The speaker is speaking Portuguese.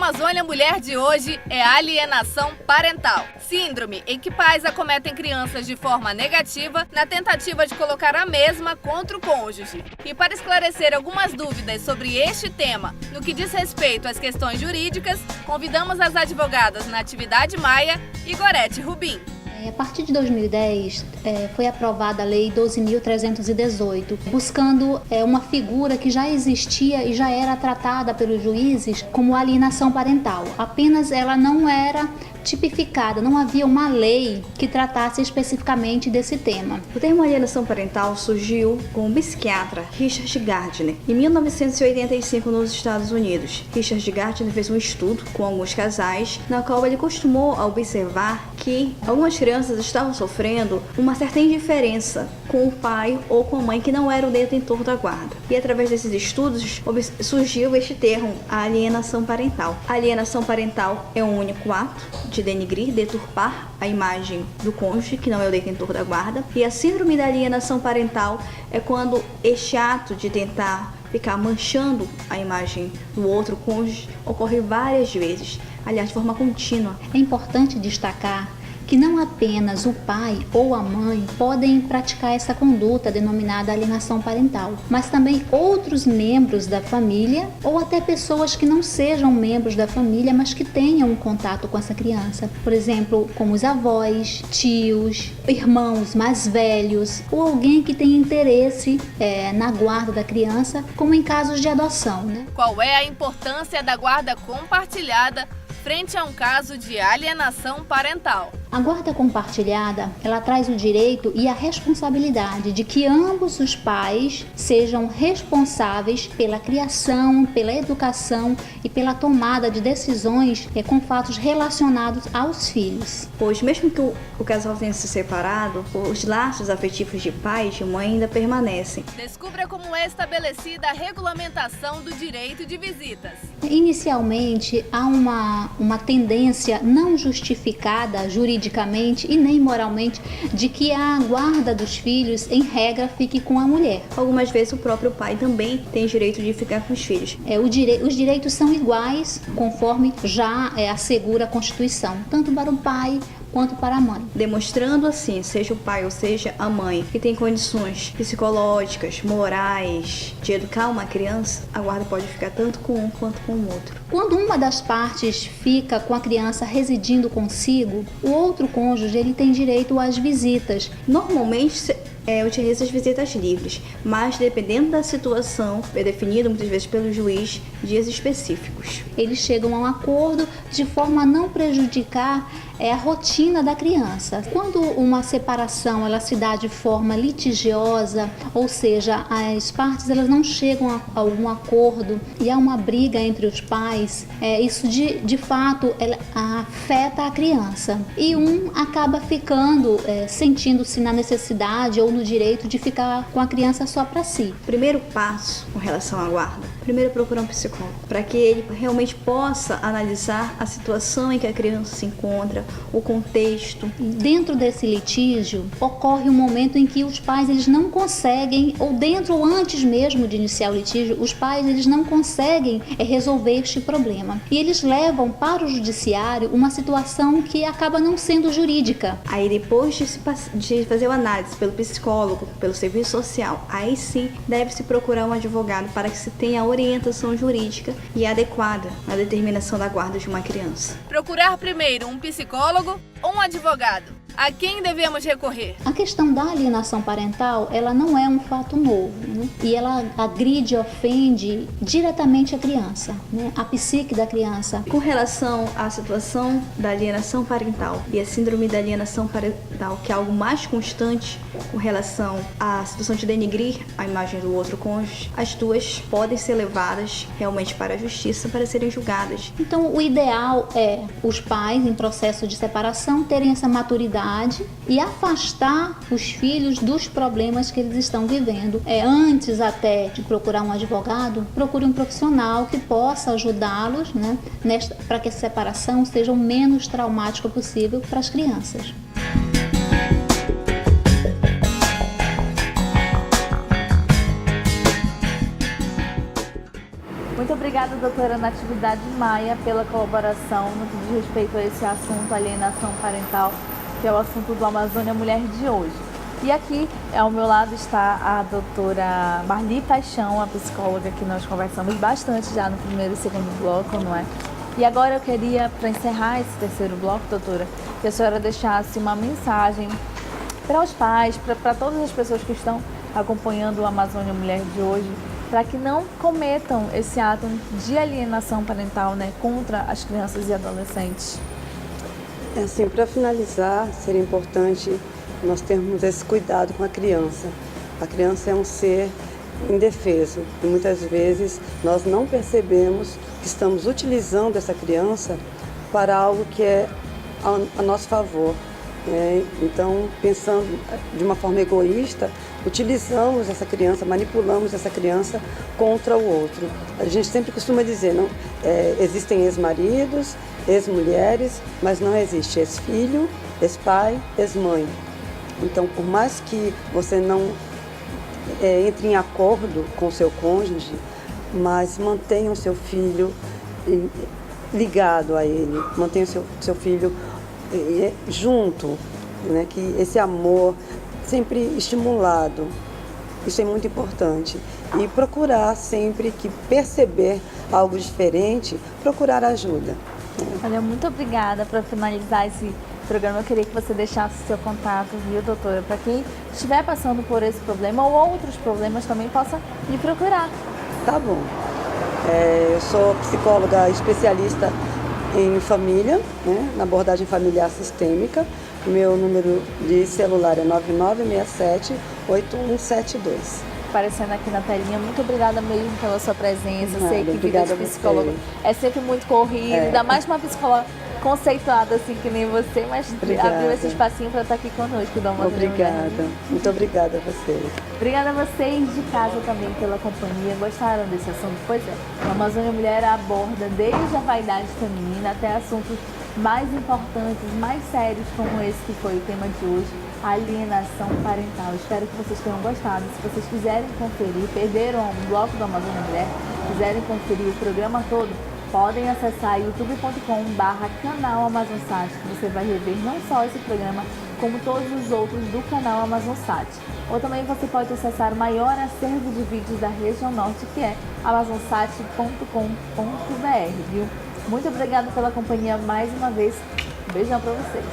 Amazônia Mulher de hoje é a alienação parental. Síndrome em que pais acometem crianças de forma negativa na tentativa de colocar a mesma contra o cônjuge. E para esclarecer algumas dúvidas sobre este tema, no que diz respeito às questões jurídicas, convidamos as advogadas Natividade Maia e Gorete Rubim. A partir de 2010, foi aprovada a Lei 12.318, buscando uma figura que já existia e já era tratada pelos juízes como alienação parental. Apenas ela não era tipificada, não havia uma lei que tratasse especificamente desse tema. O termo alienação parental surgiu com o psiquiatra Richard Gardner em 1985 nos Estados Unidos. Richard Gardner fez um estudo com alguns casais, na qual ele costumou observar que algumas crianças estavam sofrendo uma certa indiferença com o pai ou com a mãe que não era o detentor da guarda. E através desses estudos surgiu este termo, a alienação parental. A alienação parental é um único ato de denigrir, deturpar a imagem do cônjuge, que não é o detentor da guarda. E a síndrome da alienação parental é quando este ato de tentar ficar manchando a imagem do outro cônjuge ocorre várias vezes, aliás, de forma contínua. É importante destacar que não apenas o pai ou a mãe podem praticar essa conduta denominada alienação parental, mas também outros membros da família ou até pessoas que não sejam membros da família, mas que tenham um contato com essa criança. Por exemplo, como os avós, tios, irmãos mais velhos ou alguém que tem interesse na guarda da criança, como em casos de adoção, né? Qual é a importância da guarda compartilhada frente a um caso de alienação parental? A guarda compartilhada, ela traz o direito e a responsabilidade de que ambos os pais sejam responsáveis pela criação, pela educação e pela tomada de decisões com fatos relacionados aos filhos. Pois mesmo que o casal tenha se separado, os laços afetivos de pai e de mãe ainda permanecem. Descubra como é estabelecida a regulamentação do direito de visitas. Inicialmente, há uma tendência não justificada juridicamente e nem moralmente de que a guarda dos filhos, em regra, fique com a mulher. Algumas vezes o próprio pai também tem direito de ficar com os filhos. Os direitos são iguais, conforme já assegura a Constituição, tanto para o pai quanto para a mãe. Demonstrando assim, seja o pai ou seja a mãe, que tem condições psicológicas, morais, de educar uma criança, a guarda pode ficar tanto com um quanto com o outro. Quando uma das partes fica com a criança residindo consigo, o outro cônjuge ele tem direito às visitas. Normalmente utiliza as visitas livres, mas dependendo da situação, é definido muitas vezes pelo juiz dias específicos. Eles chegam a um acordo de forma a não prejudicar a rotina da criança. Quando uma separação ela se dá de forma litigiosa, ou seja, as partes elas não chegam a algum acordo e há uma briga entre os pais, isso de fato afeta a criança. E um acaba ficando, sentindo-se na necessidade ou no direito de ficar com a criança só para si. Primeiro passo com relação à guarda, primeiro procurar um psicólogo, para que ele realmente possa analisar a situação em que a criança se encontra, o contexto. Dentro desse litígio, ocorre um momento em que os pais eles não conseguem, ou dentro ou antes mesmo de iniciar o litígio, os pais eles não conseguem resolver este problema. E eles levam para o judiciário uma situação que acaba não sendo jurídica. Aí depois de fazer a análise pelo psicólogo, pelo serviço social, aí sim deve-se procurar um advogado para que se tenha a orientação jurídica e adequada na determinação da guarda de uma criança. Procurar primeiro um psicólogo ou um advogado? A quem devemos recorrer? A questão da alienação parental, ela não é um fato novo, né? E ela agride, ofende diretamente a criança, né? A psique da criança. Com relação à situação da alienação parental e a síndrome da alienação parental, que é algo mais constante com relação à situação de denigrir a imagem do outro cônjuge, as duas podem ser levadas realmente para a justiça para serem julgadas. Então, o ideal é os pais, em processo de separação, terem essa maturidade e afastar os filhos dos problemas que eles estão vivendo. Antes até de procurar um advogado, procure um profissional que possa ajudá-los, né, para que a separação seja o menos traumática possível para as crianças. Muito obrigada, doutora Natividade Maia, pela colaboração no que diz respeito a esse assunto, alienação parental, que é o assunto do Amazônia Mulher de hoje. E aqui, ao meu lado, está a doutora Marli Paixão, a psicóloga que nós conversamos bastante já no primeiro e segundo bloco, não é? E agora eu queria, para encerrar esse terceiro bloco, doutora, que a senhora deixasse uma mensagem para os pais, para todas as pessoas que estão acompanhando o Amazônia Mulher de hoje, para que não cometam esse ato de alienação parental, né, contra as crianças e adolescentes. Assim, para finalizar, seria importante nós termos esse cuidado com a criança. A criança é um ser indefeso e muitas vezes nós não percebemos que estamos utilizando essa criança para algo que é a nosso favor. Então, pensando de uma forma egoísta, utilizamos essa criança, manipulamos essa criança contra o outro. A gente sempre costuma dizer, não, existem ex-maridos, ex-mulheres, mas não existe ex-filho, ex-pai, ex-mãe. Então, por mais que você não entre em acordo com o seu cônjuge, mas mantenha o seu filho ligado a ele, mantenha o seu filho junto, né? Que esse amor sempre estimulado, isso é muito importante. E procurar sempre que perceber algo diferente, procurar ajuda. Olha, muito obrigada. Para finalizar esse programa, eu queria que você deixasse o seu contato, viu, doutora? Para quem estiver passando por esse problema ou outros problemas também possa me procurar. Tá bom. Eu sou psicóloga especialista em família, né, na abordagem familiar sistêmica. Meu número de celular é 9967-8172. Aparecendo aqui na telinha. Muito obrigada mesmo pela sua presença. Sei que vida de psicólogo é sempre muito corrido, ainda mais uma psicóloga conceituada assim que nem você, mas abriu esse espacinho para estar aqui conosco, Dom Amazônia. Obrigada, muito obrigada a você. Obrigada a vocês de casa também pela companhia. Gostaram desse assunto? Pois é, a Amazônia Mulher aborda desde a vaidade feminina até assuntos mais importantes, mais sérios, como esse que foi o tema de hoje, a alienação parental. Espero que vocês tenham gostado. Se vocês quiserem conferir, perderam um bloco da Amazônia Mulher, quiserem conferir o programa todo, podem acessar youtube.com/canal AmazonSat, que você vai rever não só esse programa, como todos os outros do canal AmazonSat. Ou também você pode acessar o maior acervo de vídeos da região norte, que é amazonsat.com.br, viu? Muito obrigada pela companhia mais uma vez. Um beijão pra vocês.